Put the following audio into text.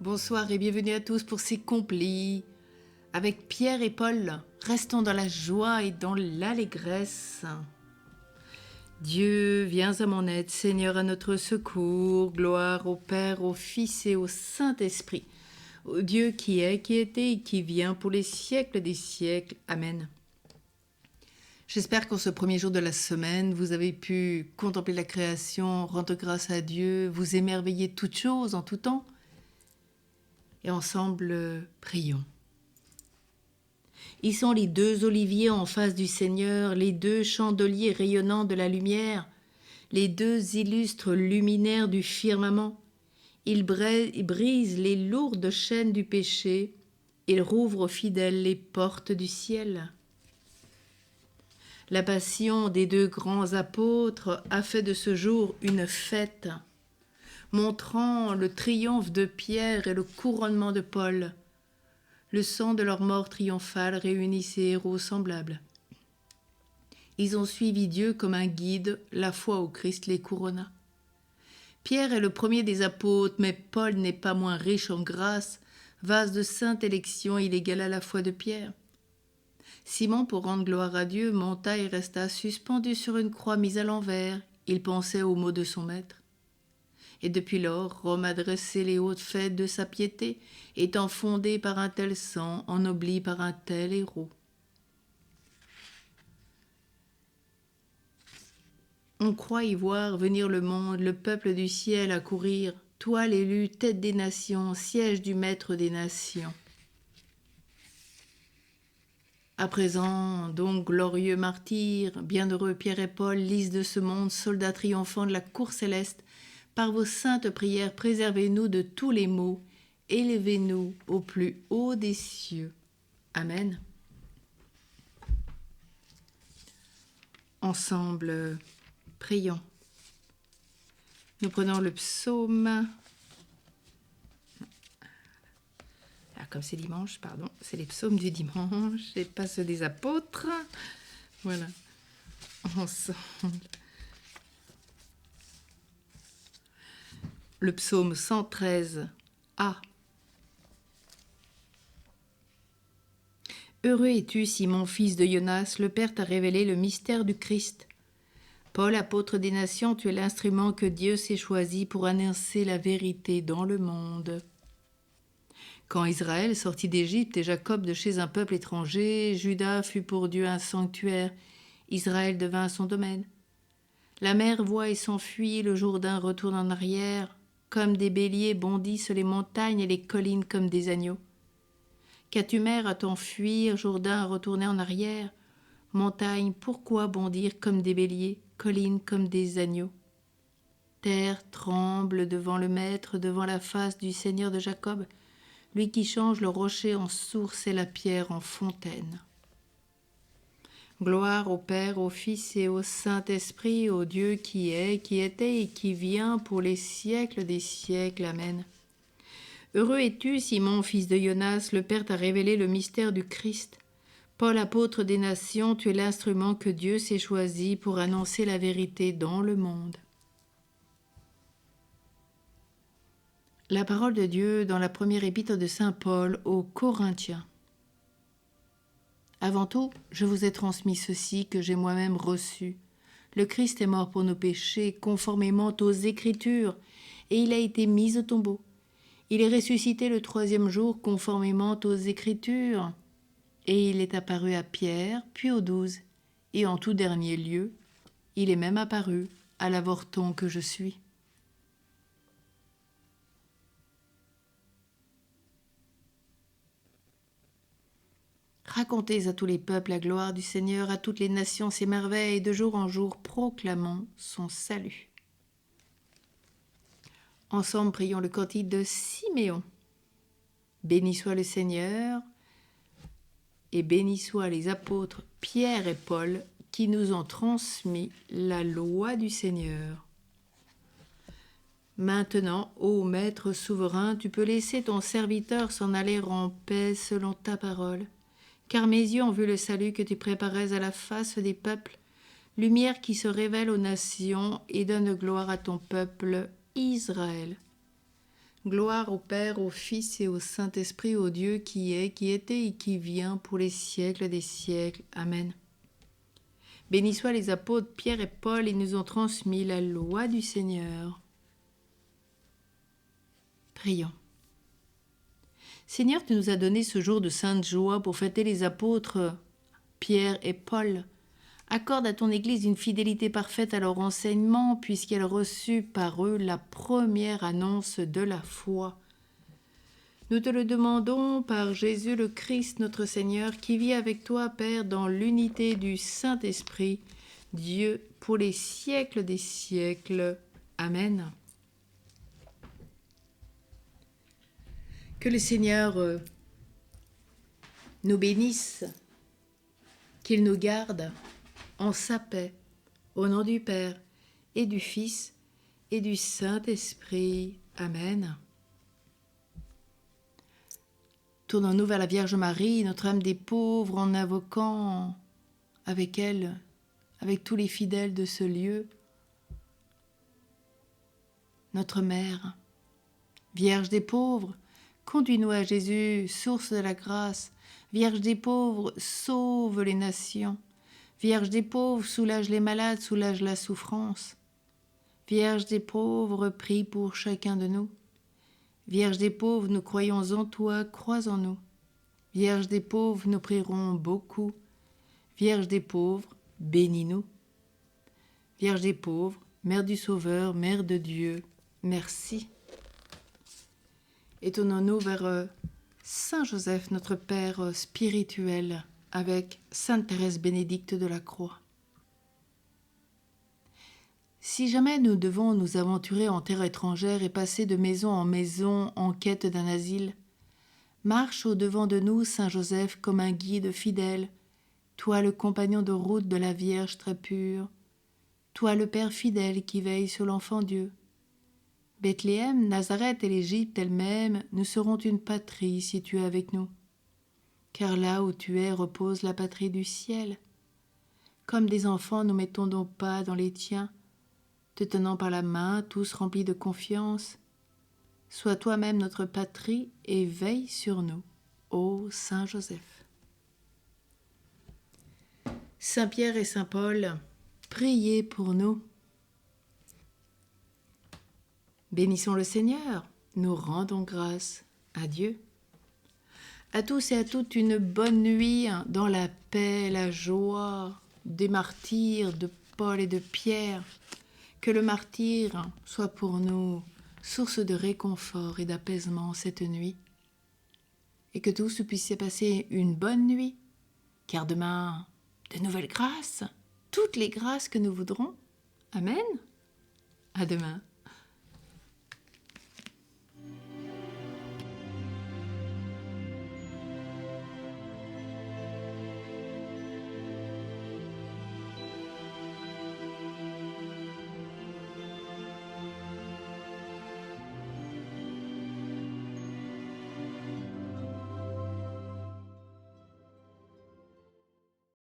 Bonsoir et bienvenue à tous pour ces complis. Avec Pierre et Paul, restons dans la joie et dans l'allégresse. Dieu, viens à mon aide, Seigneur, à notre secours. Gloire au Père, au Fils et au Saint-Esprit. Au Dieu qui est, qui était et qui vient pour les siècles des siècles. Amen. J'espère qu'en ce premier jour de la semaine, vous avez pu contempler la création, rendre grâce à Dieu, vous émerveiller de toutes choses en tout temps. Et ensemble, prions. Ils sont les deux oliviers en face du Seigneur, les deux chandeliers rayonnants de la lumière, les deux illustres luminaires du firmament. Ils brisent les lourdes chaînes du péché, ils rouvrent aux fidèles les portes du ciel. La passion des deux grands apôtres a fait de ce jour une fête, montrant le triomphe de Pierre et le couronnement de Paul. Le sang de leur mort triomphale réunit ces héros semblables. Ils ont suivi Dieu comme un guide, la foi au Christ les couronna. Pierre est le premier des apôtres, mais Paul n'est pas moins riche en grâce, vase de sainte élection, il égala la foi de Pierre. Simon, pour rendre gloire à Dieu, monta et resta suspendu sur une croix mise à l'envers. Il pensait aux mots de son maître. Et depuis lors, Rome a dressé les hautes fêtes de sa piété, étant fondée par un tel sang, ennoblie par un tel héros. On croit y voir venir le monde, le peuple du ciel accourir, toi l'élu, tête des nations, siège du maître des nations. À présent, donc, glorieux martyrs, bienheureux Pierre et Paul, lys de ce monde, soldats triomphants de la cour céleste, par vos saintes prières, préservez-nous de tous les maux, élevez-nous au plus haut des cieux. Amen. Ensemble, prions. Nous prenons le psaume. Comme c'est dimanche, c'est les psaumes du dimanche et pas ceux des apôtres. Voilà. Ensemble. Le psaume 113 A. Heureux es-tu, Simon, fils de Jonas, le Père t'a révélé le mystère du Christ. Paul, apôtre des nations, tu es l'instrument que Dieu s'est choisi pour annoncer la vérité dans le monde. Quand Israël sortit d'Égypte et Jacob de chez un peuple étranger, Juda fut pour Dieu un sanctuaire, Israël devint son domaine. La mer voit et s'enfuit, le Jourdain retourne en arrière, comme des béliers bondissent les montagnes et les collines comme des agneaux. Qu'as-tu mer à t'enfuir, Jourdain à retourner en arrière? Montagne, pourquoi bondir comme des béliers, collines comme des agneaux? Terre tremble devant le Maître, devant la face du Seigneur de Jacob, lui qui change le rocher en source et la pierre en fontaine. Gloire au Père, au Fils et au Saint-Esprit, au Dieu qui est, qui était et qui vient pour les siècles des siècles. Amen. Heureux es-tu, Simon, fils de Jonas, le Père t'a révélé le mystère du Christ. Paul, apôtre des nations, tu es l'instrument que Dieu s'est choisi pour annoncer la vérité dans le monde. La parole de Dieu dans la première épître de saint Paul aux Corinthiens. Avant tout, je vous ai transmis ceci que j'ai moi-même reçu. Le Christ est mort pour nos péchés, conformément aux Écritures, et il a été mis au tombeau. Il est ressuscité le 3e jour, conformément aux Écritures, et il est apparu à Pierre, puis aux 12, et en tout dernier lieu, il est même apparu à l'avorton que je suis. Racontez à tous les peuples la gloire du Seigneur, à toutes les nations ses merveilles, et de jour en jour proclamons son salut. Ensemble, prions le cantique de Siméon. Béni soit le Seigneur, et béni soient les apôtres Pierre et Paul, qui nous ont transmis la loi du Seigneur. Maintenant, ô Maître souverain, tu peux laisser ton serviteur s'en aller en paix selon ta parole. Car mes yeux ont vu le salut que tu préparais à la face des peuples, lumière qui se révèle aux nations et donne gloire à ton peuple, Israël. Gloire au Père, au Fils et au Saint-Esprit, au Dieu qui est, qui était et qui vient pour les siècles des siècles. Amen. Bénis soient les apôtres Pierre et Paul, ils nous ont transmis la loi du Seigneur. Prions. Seigneur, tu nous as donné ce jour de sainte joie pour fêter les apôtres Pierre et Paul. Accorde à ton Église une fidélité parfaite à leur enseignement, puisqu'elle reçut par eux la première annonce de la foi. Nous te le demandons par Jésus le Christ, notre Seigneur, qui vit avec toi, Père, dans l'unité du Saint-Esprit, Dieu, pour les siècles des siècles. Amen. Que le Seigneur nous bénisse, qu'il nous garde en sa paix, au nom du Père et du Fils et du Saint-Esprit. Amen. Tournons-nous vers la Vierge Marie, notre âme des pauvres, en invoquant avec elle, avec tous les fidèles de ce lieu, notre Mère. Vierge des pauvres, conduis-nous à Jésus, source de la grâce. Vierge des pauvres, sauve les nations. Vierge des pauvres, soulage les malades, soulage la souffrance. Vierge des pauvres, prie pour chacun de nous. Vierge des pauvres, nous croyons en toi, crois en nous. Vierge des pauvres, nous prierons beaucoup. Vierge des pauvres, bénis-nous. Vierge des pauvres, Mère du Sauveur, Mère de Dieu, merci. Et tournons-nous vers Saint Joseph, notre Père spirituel, avec Sainte Thérèse Bénédicte de la Croix. Si jamais nous devons nous aventurer en terre étrangère et passer de maison en maison en quête d'un asile, marche au-devant de nous, Saint Joseph, comme un guide fidèle, toi le compagnon de route de la Vierge très pure, toi le Père fidèle qui veille sur l'enfant Dieu. Bethléem, Nazareth et l'Égypte elle-même nous seront une patrie si tu es avec nous. Car là où tu es repose la patrie du ciel. Comme des enfants, nous mettons nos pas dans les tiens, te tenant par la main, tous remplis de confiance. Sois toi-même notre patrie et veille sur nous, ô Saint Joseph. Saint Pierre et Saint Paul, priez pour nous. Bénissons le Seigneur, nous rendons grâce à Dieu. À tous et à toutes une bonne nuit dans la paix, la joie des martyrs de Paul et de Pierre. Que le martyr soit pour nous source de réconfort et d'apaisement cette nuit. Et que tous puissiez passer une bonne nuit, car demain, de nouvelles grâces, toutes les grâces que nous voudrons. Amen. À demain.